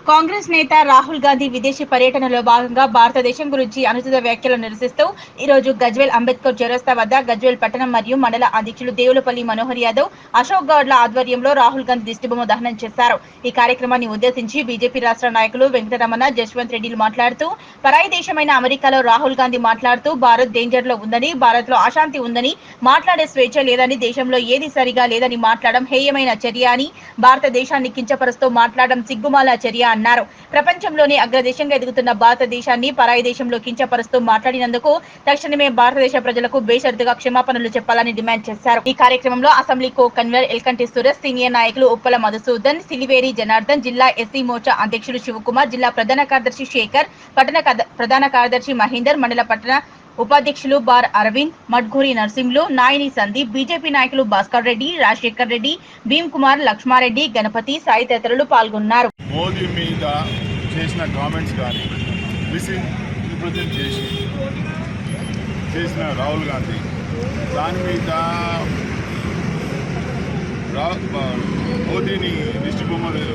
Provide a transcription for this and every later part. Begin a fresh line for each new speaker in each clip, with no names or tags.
కాంగ్రెస్ నేత రాహుల్ గాంధీ విదేశీ పర్యటనలో భాగంగా భారతదేశం గురించి అనుచిత వ్యాఖ్యలు నిరసిస్తూ ఈ రోజు గజ్వేల్ అంబేద్కర్ చౌరస్తా వద్ద గజ్వేల్ పట్టణం మరియు మండల అధ్యక్షులు దేవులపల్లి మనోహర్ యాదవ్, అశోక్ గౌడ్ల ఆధ్వర్యంలో రాహుల్ గాంధీ దిష్టిబొమ్మ దహనం చేశారు. ఈ కార్యక్రమాన్ని ఉద్దేశించి బీజేపీ రాష్ట్ర నాయకులు వెంకటరమణ, జశ్వంత్ రెడ్డిలు మాట్లాడుతూ, పరాయి దేశమైన అమెరికాలో రాహుల్ గాంధీ మాట్లాడుతూ భారత్ డేంజర్ లో ఉందని, భారత్ లో అశాంతి ఉందని, మాట్లాడే స్వేచ్ఛ లేదని, దేశంలో ఏది సరిగా లేదని మాట్లాడడం హేయమైన చర్య అని, భారతదేశాన్ని కించపరుస్తూ మాట్లాడడం సిగ్గుమాల చర్య అన్నారు. ప్రపంచంలోనే అగ్రదేశంగా ఎదుగుతున్న భారతదేశాన్ని పరాయి దేశంలో కించపరుస్తూ మాట్లాడినందుకు తక్షణమే భారతదేశ ప్రజలకు బేషరతుగా క్షమాపణలు చెప్పాలని డిమాండ్ చేశారు. ఈ కార్యక్రమంలో assembly co convener Elkanti Suresh, senior నాయకులు ఉప్పల మధుసూదన్, సిలివేరి జనార్దన్, జిల్లా ఎస్సీ మోర్చా అధ్యక్షుడు శివకుమార్, జిల్లా ప్రధాన కార్యదర్శి శేఖర్, పట్టణ ప్రధాన కార్యదర్శి మహేందర్, మండల పట్టణ ఉపాధ్యక్షులు బార్ అరవింద్, మడ్గూరి నర్సింహులు, నాయని సందీప్, బీజేపీ నాయకులు భాస్కర్ రెడ్డి, రాజశేఖర్ రెడ్డి, భీమ్ కుమార్, లక్ష్మారెడ్డి, గణపతి, సాయి తదితరులు పాల్గొన్నారు.
మోదీ మీద చేసిన కామెంట్స్ కానీ మిస్రిప్రజెంట్ చేసిన రాహుల్ గాంధీ దాని మీద మోదీని దిష్టిబొమ్మలు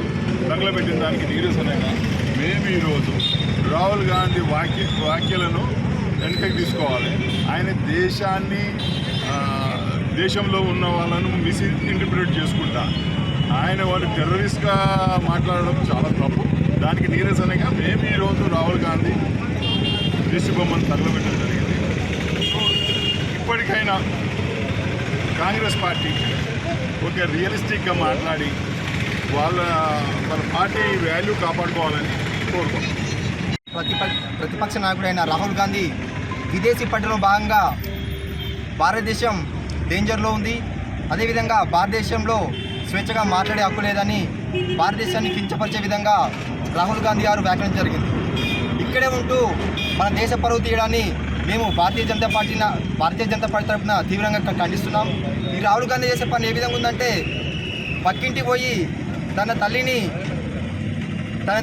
తగలబెట్టిన దానికి నిరసనగా మేము ఈరోజు రాహుల్ గాంధీ వ్యాఖ్యలను వెనకకి తీసుకోవాలి. ఆయన దేశంలో ఉన్న వాళ్ళను మిస్ఇంటర్ప్రిట్ చేసుకుంటా ఆయన వాళ్ళు టెర్రరిస్ట్గా మాట్లాడడం చాలా తప్పు. దానికి నిరసనగా మేము ఈరోజు రాహుల్ గాంధీ దిష్టిబొమ్మను తగలబెట్టడం జరిగింది. ఇప్పటికైనా కాంగ్రెస్ పార్టీ ఒక రియలిస్టిక్గా మాట్లాడి వాళ్ళ పార్టీ వాల్యూ కాపాడుకోవాలని కోరుకుంటున్నాం.
ప్రతిపక్ష నాయకుడైన రాహుల్ గాంధీ విదేశీ పర్యటనలో భాగంగా భారతదేశం డేంజర్లో ఉంది, అదేవిధంగా భారతదేశంలో స్వేచ్ఛగా మాట్లాడే హక్కు లేదని భారతదేశాన్ని కించపరిచే విధంగా రాహుల్ గాంధీ గారు వ్యాఖ్యానం జరిగింది. ఇక్కడే ఉంటూ మన దేశ పరువు తీయడాన్ని మేము భారతీయ జనతా పార్టీ తరఫున తీవ్రంగా ఖండిస్తున్నాం. ఈ రాహుల్ గాంధీ చేసే పని ఏ విధంగా ఉందంటే, పక్కింటి పోయి తన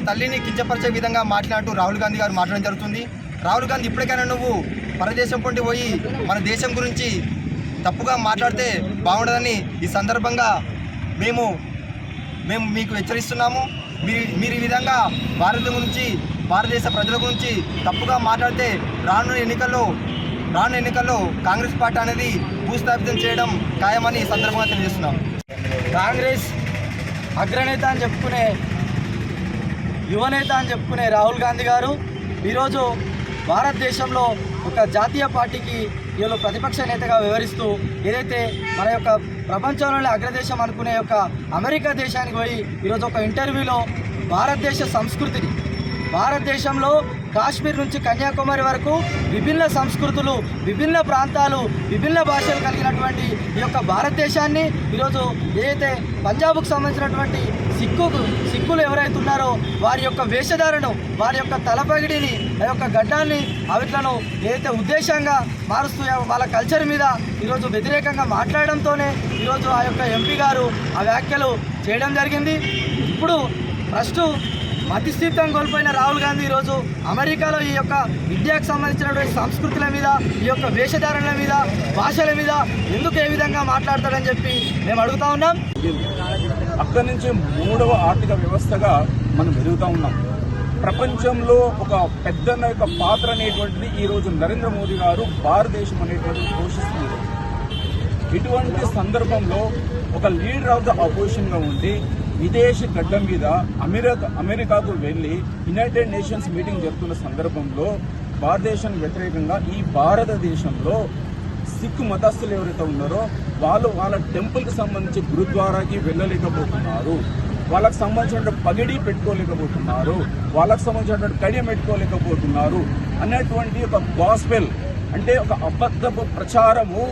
తల్లిని కించపరిచే విధంగా మాట్లాడుతూ రాహుల్ గాంధీ గారు మాట్లాడడం జరుగుతుంది. రాహుల్ గాంధీ ఇప్పటికైనా నువ్వు పరదేశం పొంటి పోయి మన దేశం గురించి తప్పుగా మాట్లాడితే బాగుండదని ఈ సందర్భంగా మేము మీకు హెచ్చరిస్తున్నాము. మీరు ఈ విధంగా భారతదేశ ప్రజల గురించి తప్పుగా మాట్లాడితే రానున్న ఎన్నికల్లో కాంగ్రెస్ పార్టీ అనేది భూస్థాపితం చేయడం ఖాయమని ఈ సందర్భంగా తెలియజేస్తున్నాం.
కాంగ్రెస్ అగ్రనేత అని చెప్పుకునే, యువనేత అని చెప్పుకునే రాహుల్ గాంధీ గారు ఈరోజు భారతదేశంలో ఒక జాతీయ పార్టీకి ఈరోజు ప్రతిపక్ష నేతగా వ్యవహరిస్తూ ఏదైతే మన యొక్క ప్రపంచంలోనే అగ్రదేశం అనుకునే యొక్క అమెరికా దేశానికి పోయి ఈరోజు ఒక ఇంటర్వ్యూలో భారతదేశ సంస్కృతిని, భారతదేశంలో కాశ్మీర్ నుంచి కన్యాకుమారి వరకు విభిన్న సంస్కృతులు, విభిన్న ప్రాంతాలు, విభిన్న భాషలు కలిగినటువంటి ఈ యొక్క భారతదేశాన్ని ఈరోజు ఏదైతే పంజాబ్కు సంబంధించినటువంటి సిక్కులు ఎవరైతే ఉన్నారో వారి యొక్క వేషధారణను, వారి యొక్క తలపగిడిని, ఆ యొక్క గడ్డాన్ని, అవిట్లను ఏదైతే ఉద్దేశంగా మారుస్తూ వాళ్ళ కల్చర్ మీద ఈరోజు వ్యతిరేకంగా మాట్లాడడంతోనే ఈరోజు ఆ యొక్క ఎంపీ గారు ఆ వ్యాఖ్యలు చేయడం జరిగింది. ఇప్పుడు ఫస్ట్ మతిస్థితం కోల్పోయిన రాహుల్ గాంధీ ఈరోజు అమెరికాలో ఈ యొక్క విద్యకు సంబంధించినటువంటి సంస్కృతుల మీద, ఈ యొక్క వేషధారణల మీద, భాషల మీద ఎందుకు ఏ విధంగా మాట్లాడతాడని చెప్పి మేము అడుగుతా ఉన్నాం.
అక్కడి నుంచి 3వ ఆర్థిక వ్యవస్థగా మనం ఎదుగుతూ ఉన్నాం. ప్రపంచంలో ఒక పెద్దన్న యొక్క పాత్ర అనేటువంటిది ఈరోజు నరేంద్ర మోదీ గారు భారతదేశం అనేటువంటిది పోషిస్తున్నారు. ఇటువంటి సందర్భంలో ఒక లీడర్ ఆఫ్ ద అపోజిషన్గా ఉండి విదేశీ గడ్డ మీద అమెరికాకు వెళ్ళి యునైటెడ్ నేషన్స్ మీటింగ్ జరుగుతున్న సందర్భంలో భారతదేశానికి వ్యతిరేకంగా ఈ భారతదేశంలో సిక్ మతస్థులు ఎవరైతే ఉన్నారో వాళ్ళ టెంపుల్కి సంబంధించి గురుద్వారాకి వెళ్ళలేకపోతున్నారు, వాళ్ళకి సంబంధించిన పగిడి పెట్టుకోలేకపోతున్నారు, వాళ్ళకి సంబంధించినటువంటి కడియం పెట్టుకోలేకపోతున్నారు అనేటువంటి ఒక గాస్పెల్, అంటే ఒక అబద్ధపు ప్రచారము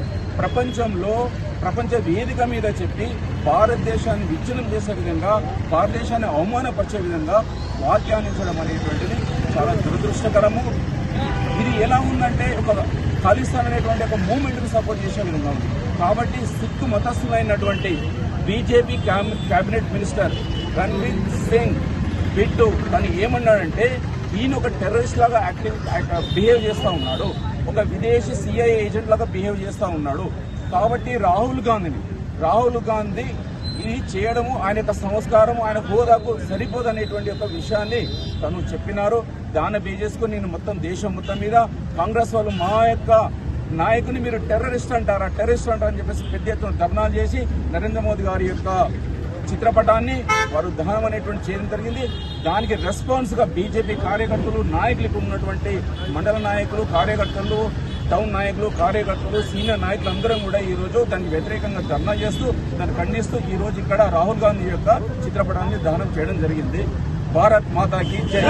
ప్రపంచ వేదిక మీద చెప్పి భారతదేశాన్ని విచ్ఛిన్నం చేసే విధంగా, భారతదేశాన్ని అవమానపరిచే విధంగా వ్యాఖ్యానించడం అనేటువంటిది చాలా దురదృష్టకరము. ఇది ఎలా ఉందంటే ఒక ఖాళీస్థాన్ అనేటువంటి ఒక మూవ్మెంట్కి సపోర్ట్ చేసే విధంగా ఉంది. కాబట్టి సిక్ మతస్థులైనటువంటి BJP cabinet minister Ranveer Singh Bittu తను ఏమన్నాడంటే, ఈయన ఒక టెర్రరిస్ట్ లాగా బిహేవ్ చేస్తూ ఉన్నాడు, ఒక విదేశీ సిఐఏ ఏజెంట్ లాగా బిహేవ్ చేస్తూ ఉన్నాడు. కాబట్టి రాహుల్ గాంధీ ఇది చేయడము ఆయన యొక్క సంస్కారం ఆయన హోదాకు సరిపోదనేటువంటి ఒక విషయాన్ని తను చెప్పినారు. దాన్ని బేస్ చేసుకుని నేను మొత్తం దేశం మొత్తం మీద కాంగ్రెస్ వాళ్ళు మా యొక్క నాయకుని మీరు టెర్రరిస్ట్ అంటారా అని చెప్పేసి పెద్ద ఎత్తున ధర్నాలు చేసి నరేంద్ర మోదీ గారి యొక్క చిత్రపటాన్ని వారు దహనం అనేటువంటి చేయడం జరిగింది. దానికి రెస్పాన్స్గా బీజేపీ కార్యకర్తలు నాయకులకు ఉన్నటువంటి మండల నాయకులు కార్యకర్తలు టౌన్ నాయకులు కార్యకర్తలు సీనియర్ నాయకులు అందరం కూడా ఈరోజు దానికి వ్యతిరేకంగా ధర్నా చేస్తూ దాన్ని ఖండిస్తూ ఈరోజు ఇక్కడ రాహుల్ గాంధీ యొక్క చిత్రపటాన్ని దహనం చేయడం జరిగింది. భారత్ మాతాకి జై.